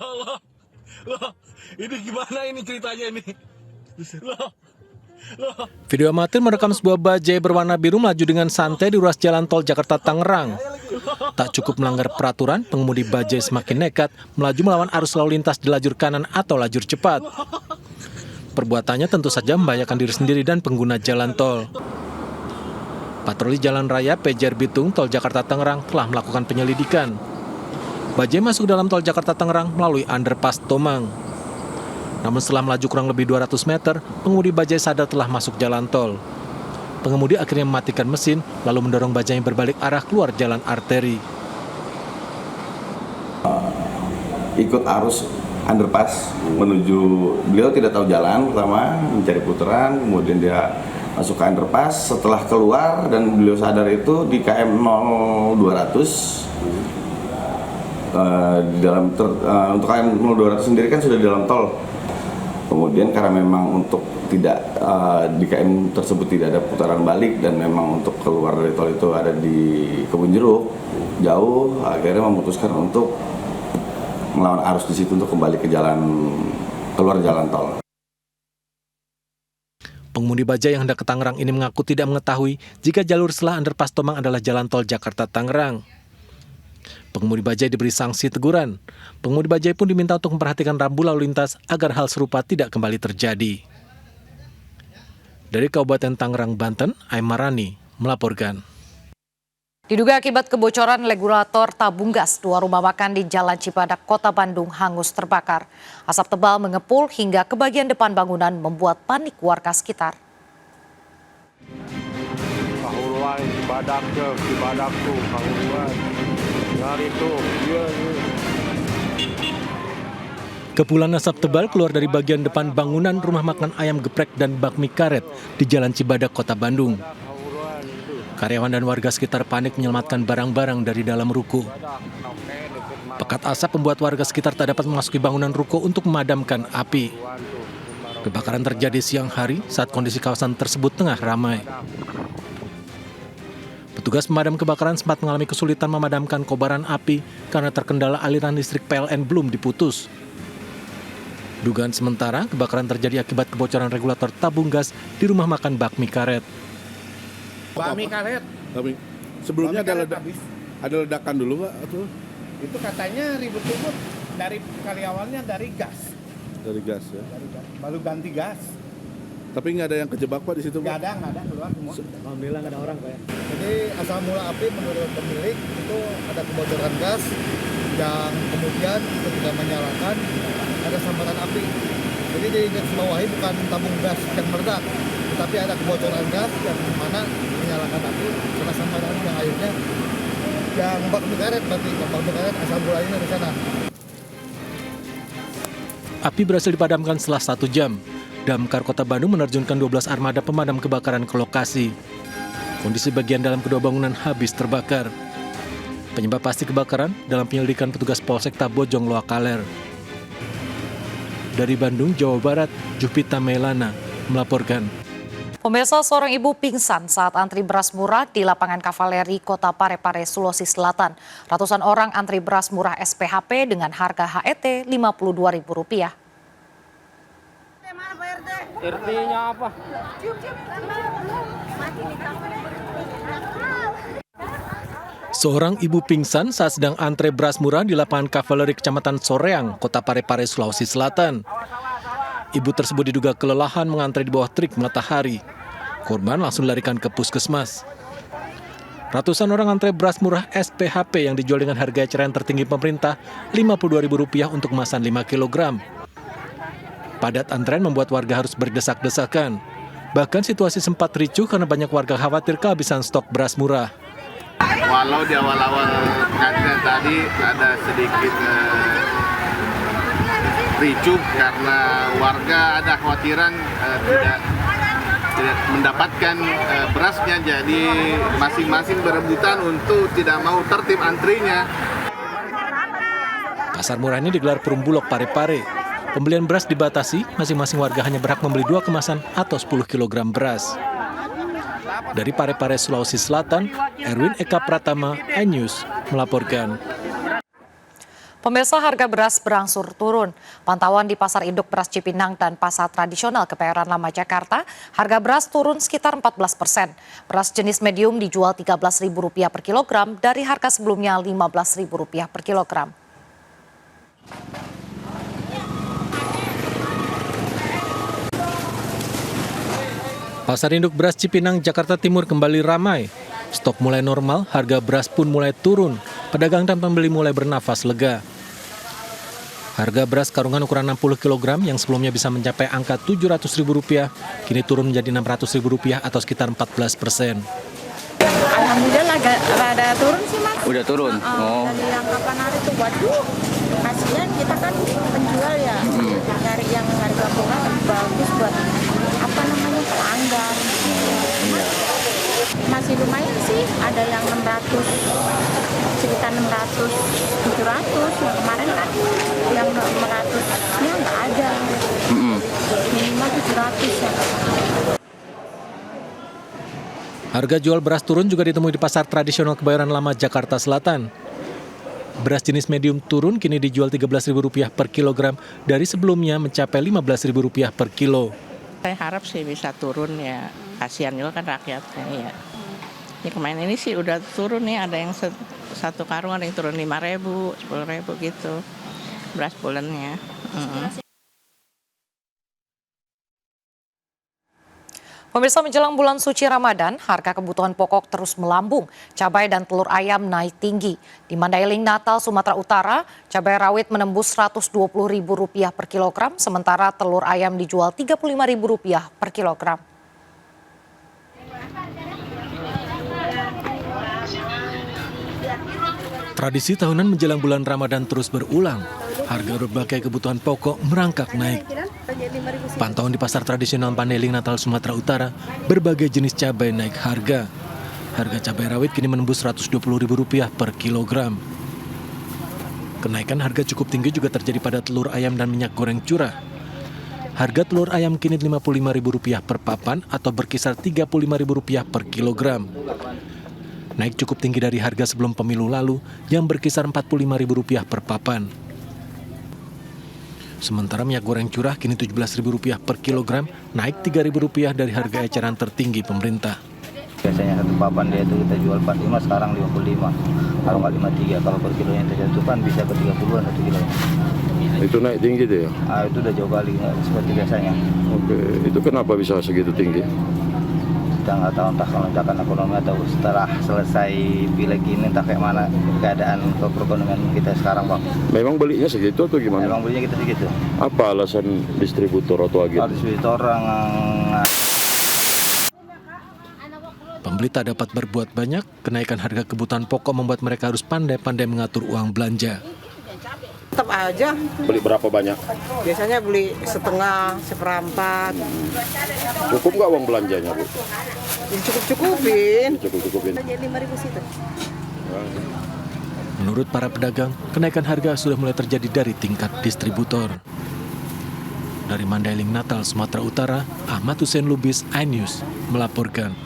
Allah. Loh, ini gimana ini ceritanya ini? Loh. Video amatir merekam sebuah bajai berwarna biru melaju dengan santai di ruas jalan tol Jakarta-Tangerang. Tak cukup melanggar peraturan, pengemudi bajai semakin nekat melaju melawan arus lalu lintas di lajur kanan atau lajur cepat. Perbuatannya tentu saja membahayakan diri sendiri dan pengguna jalan tol. Patroli Jalan Raya PJR Bitung, Tol Jakarta-Tangerang telah melakukan penyelidikan. Bajai masuk dalam tol Jakarta-Tangerang melalui underpass Tomang. Namun setelah melaju kurang lebih 200 meter, pengemudi bajai sadar telah masuk jalan tol. Pengemudi akhirnya mematikan mesin, lalu mendorong bajai berbalik arah keluar jalan arteri. Ikut arus underpass menuju, beliau tidak tahu jalan, pertama mencari putaran, kemudian dia masuk ke underpass. Setelah keluar dan beliau sadar itu di KM 0200, untuk KM 0200 sendiri kan sudah di dalam tol. Kemudian karena memang untuk tidak di KM tersebut tidak ada putaran balik dan memang untuk keluar dari tol itu ada di Kebun Jeruk jauh, akhirnya memutuskan untuk melawan arus di situ untuk kembali ke keluar jalan tol. Pengemudi bajai yang hendak ke Tangerang ini mengaku tidak mengetahui jika jalur setelah underpass Tomang adalah jalan tol Jakarta-Tangerang. Pengemudi bajai diberi sanksi teguran. Pengemudi bajai pun diminta untuk memperhatikan rambu lalu lintas agar hal serupa tidak kembali terjadi. Dari Kabupaten Tangerang, Banten, Aimarani melaporkan. Diduga akibat kebocoran regulator tabung gas, 2 rumah makan di Jalan Cibadak, Kota Bandung hangus terbakar. Asap tebal mengepul hingga ke bagian depan bangunan membuat panik warga sekitar. Kahuruan Cibadak tuh, kahuruan. Kepulan asap tebal keluar dari bagian depan bangunan rumah makan ayam geprek dan bakmi karet di Jalan Cibadak, Kota Bandung. Karyawan dan warga sekitar panik menyelamatkan barang-barang dari dalam ruko. Pekat asap membuat warga sekitar tak dapat memasuki bangunan ruko untuk memadamkan api. Kebakaran terjadi siang hari saat kondisi kawasan tersebut tengah ramai. Petugas pemadam kebakaran sempat mengalami kesulitan memadamkan kobaran api karena terkendala aliran listrik PLN belum diputus. Dugaan sementara, kebakaran terjadi akibat kebocoran regulator tabung gas di rumah makan bakmi karet. Bakmi karet. Sebelumnya ada ledakan dulu, Pak? Atau? Itu katanya ribut-ribut dari kali awalnya dari gas. Dari gas ya? Dari gas. Baru ganti gas. Tapi nggak ada yang kejebak, Pak, di situ, Pak? Nggak ada keluar semua. Alhamdulillah nggak ada orang, Pak. Jadi asal mula api menurut pemilik itu ada kebocoran gas yang kemudian ketika menyalakan ada sambatan api. Jadi di garis bawahi bukan tabung gas yang meledak, tetapi ada kebocoran gas yang mana menyalakan api karena sambatan yang akhirnya yang bakmi karet, berarti bakmi karet asal mulanya di sana. Api berhasil dipadamkan setelah 1 jam. Damkar Kota Bandung menerjunkan 12 armada pemadam kebakaran ke lokasi. Kondisi bagian dalam kedua bangunan habis terbakar. Penyebab pasti kebakaran dalam penyelidikan petugas Polsek Tabojong Loakaler. Dari Bandung, Jawa Barat, Jupita Melana melaporkan. Pemirsa, seorang ibu pingsan saat antri beras murah di lapangan Kavaleri Kota Parepare, Sulawesi Selatan. Ratusan orang antri beras murah SPHP dengan harga HET Rp52.000. RT-nya apa? Seorang ibu pingsan saat sedang antre beras murah di lapangan Kavaleri Kecamatan Soreang, Kota Parepare, Sulawesi Selatan. Ibu tersebut diduga kelelahan mengantre di bawah terik matahari. Korban langsung dilarikan ke puskesmas. Ratusan orang antre beras murah SPHP yang dijual dengan harga eceran tertinggi pemerintah Rp52.000 untuk kemasan 5 kg. Padat antrean membuat warga harus berdesak-desakan. Bahkan situasi sempat ricuh karena banyak warga khawatir kehabisan stok beras murah. Walau di awal-awal antrian tadi ada sedikit ricuh karena warga ada khawatiran tidak mendapatkan berasnya, jadi masing-masing berebutan untuk tidak mau tertib antrinya. Pasar murah ini digelar Perum Bulog Parepare. Pembelian beras dibatasi, masing-masing warga hanya berhak membeli 2 kemasan atau 10 kg beras. Dari Parepare, Sulawesi Selatan, Erwin Eka Pratama, iNews melaporkan. Pemirsa, harga beras berangsur turun. Pantauan di Pasar Induk Beras Cipinang dan Pasar Tradisional Kebayoran Lama Jakarta, harga beras turun sekitar 14%. Beras jenis medium dijual Rp13.000 per kilogram dari harga sebelumnya Rp15.000 per kilogram. Pasar Induk Beras Cipinang, Jakarta Timur kembali ramai. Stok mulai normal, harga beras pun mulai turun. Pedagang dan pembeli mulai bernafas lega. Harga beras karungan ukuran 60 kg yang sebelumnya bisa mencapai angka Rp700.000, kini turun menjadi Rp600.000 atau sekitar 14%. Alhamdulillah rada turun sih, Mas. Udah turun? Dari yang kapan hari itu, waduh, kasihan kita kan penjual ya, nyari yang harga murah bagus buat pelanggan. Masih lumayan sih, ada yang 600, sekitar 600, 700. Yang kemarin kan yang 600-nya nggak ada, minimal 700 ya. Harga jual beras turun juga ditemui di Pasar Tradisional Kebayoran Lama, Jakarta Selatan. Beras jenis medium turun kini dijual Rp13.000 per kilogram dari sebelumnya mencapai Rp15.000 per kilo. Saya harap sih bisa turun ya, kasihan juga kan rakyatnya ya. Ya kemarin ini sih udah turun nih, ada yang satu karung ada yang turun 5.000, 10.000 gitu, beras bulannya. Pemirsa, menjelang bulan suci Ramadan, harga kebutuhan pokok terus melambung. Cabai dan telur ayam naik tinggi. Di Mandailing, Natal, Sumatera Utara, cabai rawit menembus Rp120.000 per kilogram, sementara telur ayam dijual Rp35.000 per kilogram. Tradisi tahunan menjelang bulan Ramadan terus berulang. Harga berbagai kebutuhan pokok merangkak naik. Pantauan di Pasar Tradisional Mandailing, Natal, Sumatera Utara, berbagai jenis cabai naik harga. Harga cabai rawit kini menembus Rp120.000 per kilogram. Kenaikan harga cukup tinggi juga terjadi pada telur ayam dan minyak goreng curah. Harga telur ayam kini Rp55.000 per papan atau berkisar Rp35.000 per kilogram. Naik cukup tinggi dari harga sebelum pemilu lalu yang berkisar Rp45.000 per papan. Sementara minyak goreng curah kini Rp17.000 per kilogram, naik Rp3.000 dari harga eceran tertinggi pemerintah. Biasanya satu papan dia itu kita jual 45, sekarang 55. Kalau nggak 53, kalau per kilonya kita jatuhkan bisa ke 30-an 1 kilo. Itu naik tinggi tuh ya? Itu udah jauh kali, nggak seperti biasanya. Oke, itu kenapa bisa segitu tinggi? Kita nggak tahu entah lonjakan ekonomi atau setelah selesai pileg ini entah kayak mana keadaan perekonomian kita sekarang, Bang. Memang belinya segitu atau gimana? Memang belinya kita segitu. Apa alasan distributor atau agen? Distributor Pembeli tak dapat berbuat banyak, kenaikan harga kebutuhan pokok membuat mereka harus pandai-pandai mengatur uang belanja. Tetap aja. Beli berapa banyak? Biasanya beli setengah, seperempat. Cukup nggak uang belanjanya, Bu? Cukup-cukupin. Cukup-cukupin. Jadi 5.000 situ. Menurut para pedagang, kenaikan harga sudah mulai terjadi dari tingkat distributor. Dari Mandailing, Natal, Sumatera Utara, Ahmad Hussein Lubis, iNews melaporkan.